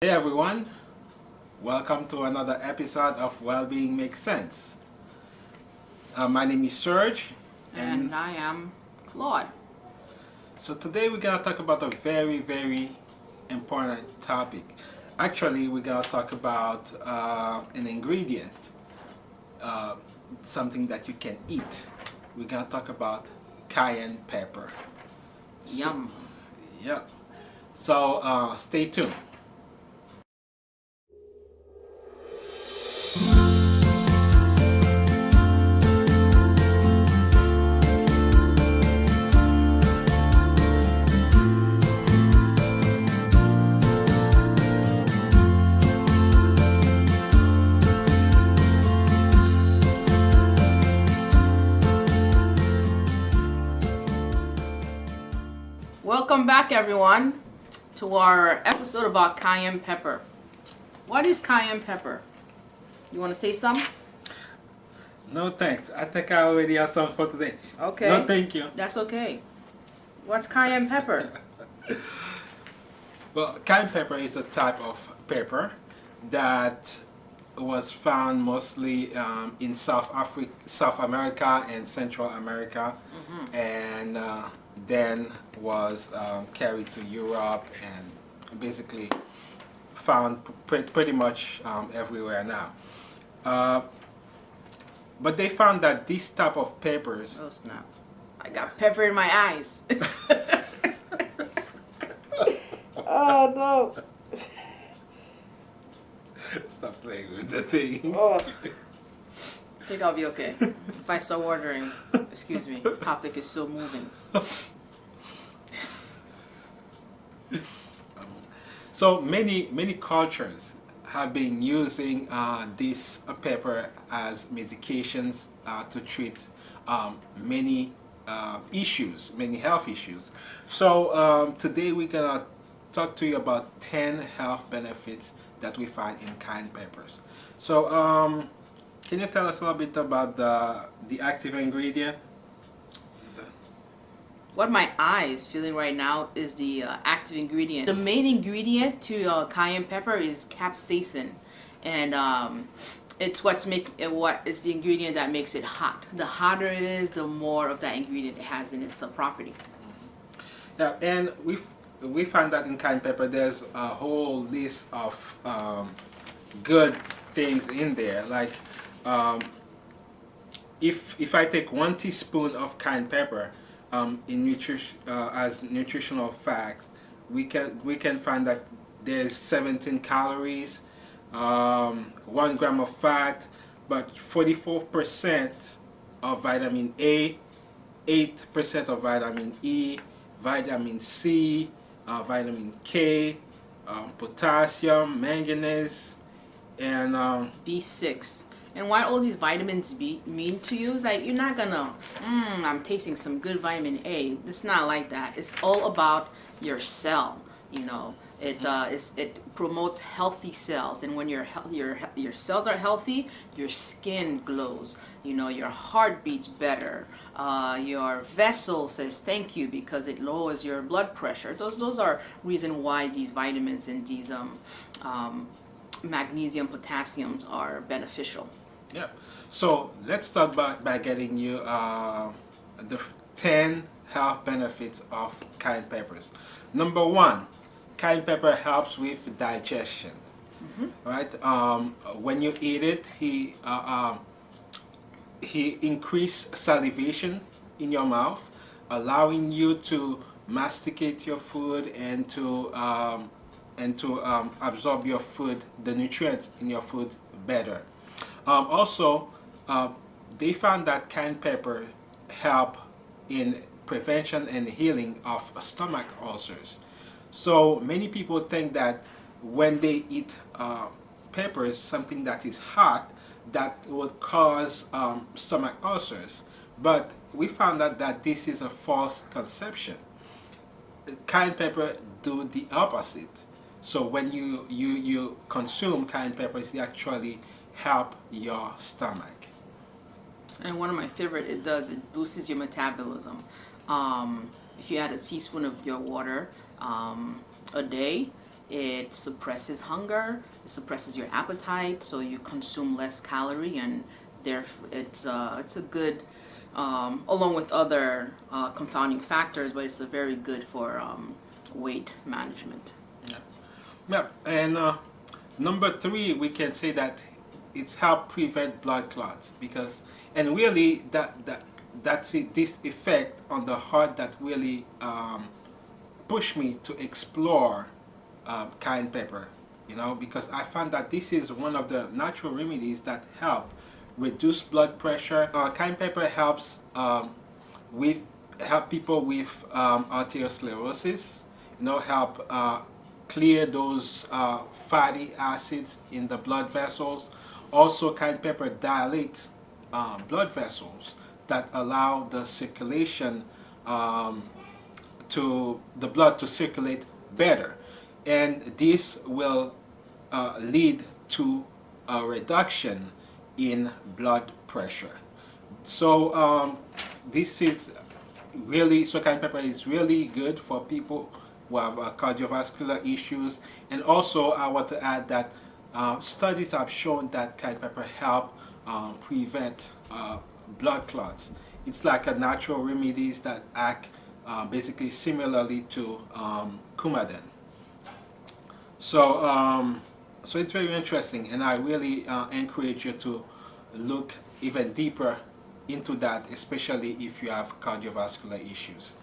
Hey everyone, welcome to another episode of Wellbeing Makes Sense. My name is Serge, and And I am Claude. so today we're gonna talk about a very important topic. Actually, we're gonna talk about an ingredient, uh, something that you can eat. We're gonna talk about cayenne pepper. So, Yum. yeah. So stay tuned. Welcome back, everyone, to our episode about cayenne pepper. What is cayenne pepper? You want to taste some? No thanks. I think I already have some for today. Okay. No, thank you. That's okay. What's cayenne pepper? Well, cayenne pepper is a type of pepper that was found mostly in South America and Central America, and then was carried to Europe and basically found pretty much everywhere now. Uh, but they found that this type of peppers. Oh, snap. I got pepper in my eyes. Oh, no. Stop playing with the thing. Oh. I think I'll be okay. If I start watering, excuse me, topic is still moving. So many cultures have been using this pepper as medications to treat many issues, many health issues. So today we're gonna talk to you about 10 health benefits that we find in cayenne peppers. So can you tell us a little bit about the active ingredient? What my eye is feeling right now is the active ingredient. The main ingredient to cayenne pepper is capsaicin, and it's what is the ingredient that makes it hot. The hotter it is, the more of that ingredient it has in its property. Yeah, and we find that in cayenne pepper there's a whole list of good things in there. Like if I take 1 teaspoon of cayenne pepper in as nutritional facts, we can find that there's 17 calories, 1 gram of fat, but 44% of vitamin A, 8% of vitamin E, vitamin C, vitamin K, potassium, manganese, and B6. And what all these vitamins mean to you is like you're not gonna, I'm tasting some good vitamin A. It's not like that. It's all about your cell. It promotes healthy cells, and when your cells are healthy, your skin glows. Your heart beats better. Your vessel says thank you because it lowers your blood pressure. Those are reason why these vitamins and these magnesium, potassiums are beneficial. yeah. So let's start by getting you the 10 health benefits of cayenne peppers. Number one, cayenne pepper helps with digestion. Right? When you eat it, he increase salivation in your mouth, allowing you to masticate your food and to absorb your food, the nutrients in your food better. Also, they found that cayenne pepper help in prevention and healing of stomach ulcers. So many people think that when they eat peppers, something that is hot, that would cause stomach ulcers. But we found out that this is a false conception. Cayenne pepper do the opposite. So when you consume cayenne peppers, it actually help your stomach. And one of my favorite, it boosts your metabolism. If you add a teaspoon of your water a day, It suppresses hunger, it suppresses your appetite, so you consume less calorie, and therefore it's a good, along with other confounding factors, but it's a very good for weight management. Yeah. Yeah. And number three, we can say that it's helped prevent blood clots because, and really that's it, this effect on the heart that really pushed me to explore cayenne pepper, because I found that this is one of the natural remedies that help reduce blood pressure. Cayenne pepper helps with help people with arteriosclerosis, help clear those fatty acids in the blood vessels. Also, cayenne pepper dilates blood vessels that allow the circulation to the blood to circulate better, and this will lead to a reduction in blood pressure. So this is really, so cayenne pepper is really good for people who have cardiovascular issues. And also I want to add that studies have shown that cayenne pepper help prevent blood clots. It's like a natural remedies that act basically similarly to Coumadin. So it's very interesting, and I really encourage you to look even deeper into that, especially if you have cardiovascular issues.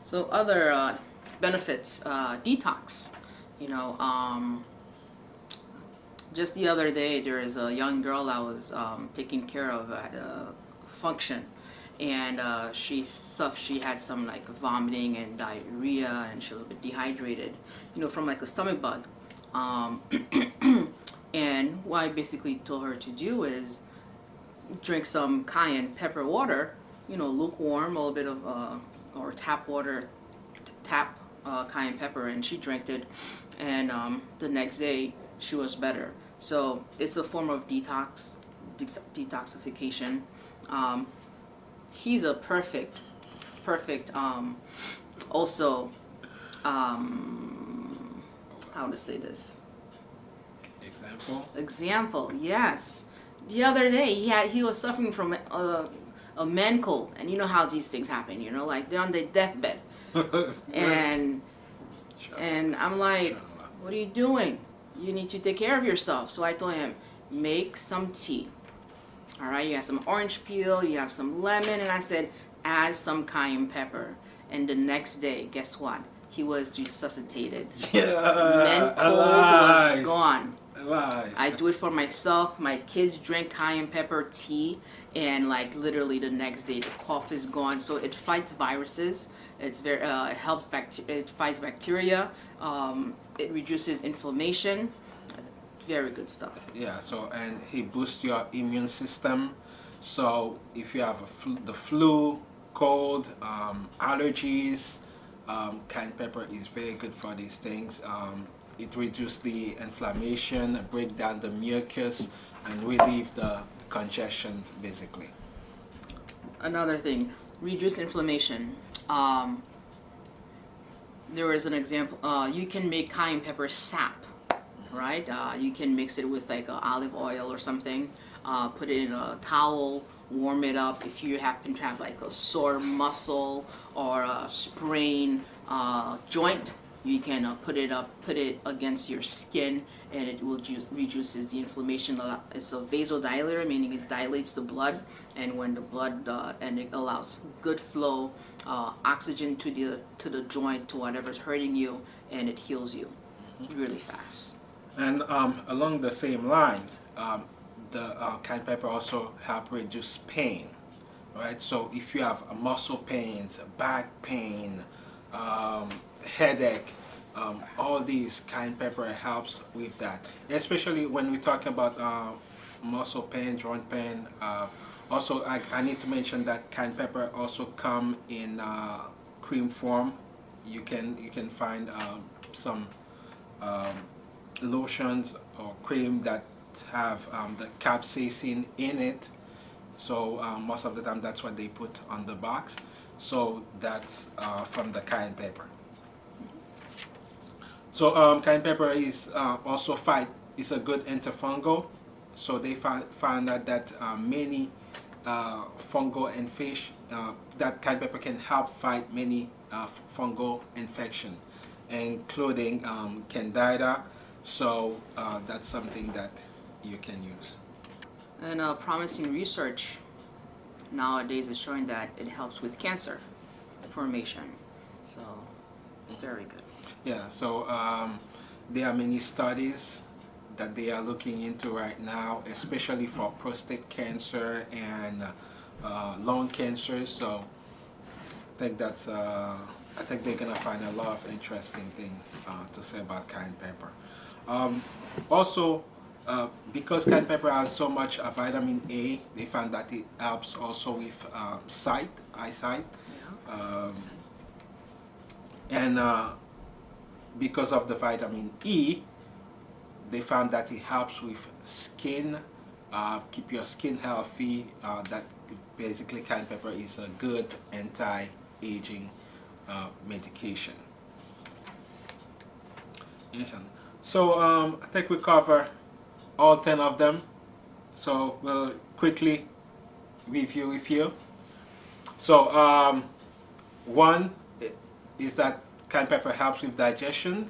So other benefits, detox. You know, just the other day there is a young girl I was taking care of at a function, and she had some like vomiting and diarrhea, and she was a bit dehydrated, from like a stomach bug. And what I basically told her to do is drink some cayenne pepper water, lukewarm, a little bit of or tap water, tap cayenne pepper, and she drank it, and the next day she was better. So it's a form of detoxification. He's a perfect also how to say this example, yes. The other day he was suffering from a man cold, and you know how these things happen, like they're on their deathbed. and I'm like, what are you doing? You need to take care of yourself. So I told him, make some tea. All right, you have some orange peel, you have some lemon, and I said, add some cayenne pepper. And the next day, guess what? He was resuscitated. Yeah, Man cold alive. was gone. Alive. I do it for myself. My kids drink cayenne pepper tea, and like literally the next day, the cough is gone. So it fights viruses. It's very it helps it fights bacteria. It reduces inflammation. Very good stuff. Yeah, so, and he boosts your immune system. So if you have the flu, cold, allergies, cayenne pepper is very good for these things. It reduces the inflammation, break down the mucus, and relieve the congestion, basically. Another thing, reduce inflammation. There is an example. You can make cayenne pepper sap, right? You can mix it with like olive oil or something. Put it in a towel, warm it up. If you happen to have like a sore muscle or a sprained joint, you can put it against your skin, and it will reduces the inflammation. It's a vasodilator, meaning it dilates the blood, and when the blood and it allows good flow, oxygen to the joint, to whatever's hurting you, and it heals you really fast. And along the same line, the cayenne pepper also help reduce pain, right? So if you have muscle pains, back pain, headache, all these cayenne pepper helps with that. Especially when we talk about muscle pain, joint pain. Also, I need to mention that cayenne pepper also come in cream form. You can find some lotions or cream that have the capsaicin in it. So most of the time that's what they put on the box. So that's from the cayenne pepper. So cayenne pepper is also is a good antifungal. So they found that many fungal and fish that cayenne pepper can help fight many fungal infection, including candida. So that's something that you can use. And promising research nowadays is showing that it helps with cancer formation. So it's very good. Yeah. So there are many studies that they are looking into right now, especially for prostate cancer and lung cancer. So I think they're gonna find a lot of interesting things to say about cayenne pepper. Also, because cayenne pepper has so much vitamin A, they found that it helps also with eyesight, Yeah. and because of the vitamin E, they found that it helps with skin, keep your skin healthy. That basically cayenne pepper is a good anti-aging medication. Yes. So I think we cover all 10 of them. So we'll quickly review with you. So one is that cayenne pepper helps with digestion.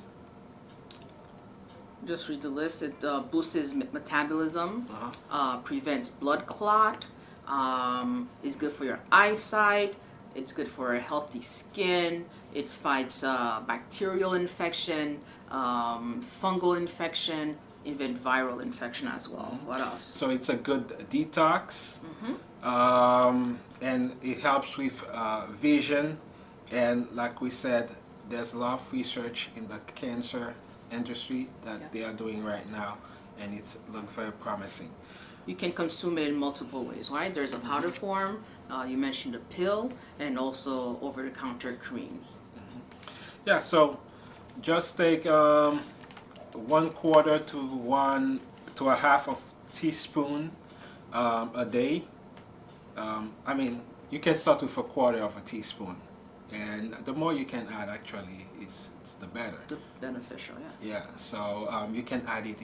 Just read the list. It boosts metabolism, Uh-huh. prevents blood clot, is good for your eyesight, it's good for a healthy skin, it fights bacterial infection, fungal infection, even viral infection as well. What else? So it's a good detox, and it helps with vision. And like we said, there's a lot of research in the cancer industry that they are doing right now, and it's look very promising. You can consume it in multiple ways, right? There's a powder form, you mentioned a pill, and also over-the-counter creams. Yeah, so just take 1/4 to a half of teaspoon a day. I mean, you can start with 1/4 of a teaspoon, and the more you can add, actually, it's the better. The beneficial, yes. Yeah, so you can add it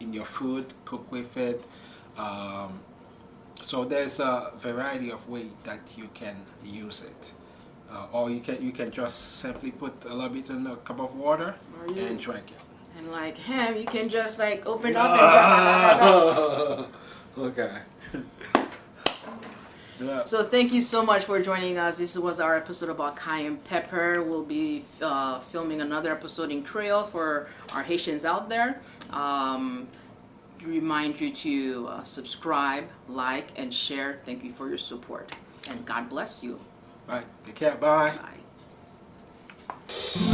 in your food, cook with it. So there's a variety of ways that you can use it. Or you can just simply put a little bit in a cup of water and drink it. And like him, you can just like open up and Okay. Yeah. So thank you so much for joining us. This was our episode about cayenne pepper. We'll be filming another episode in Creole for our Haitians out there. Remind you to subscribe, like, and share. Thank you for your support. And God bless you. All right. Take care. Bye. Bye.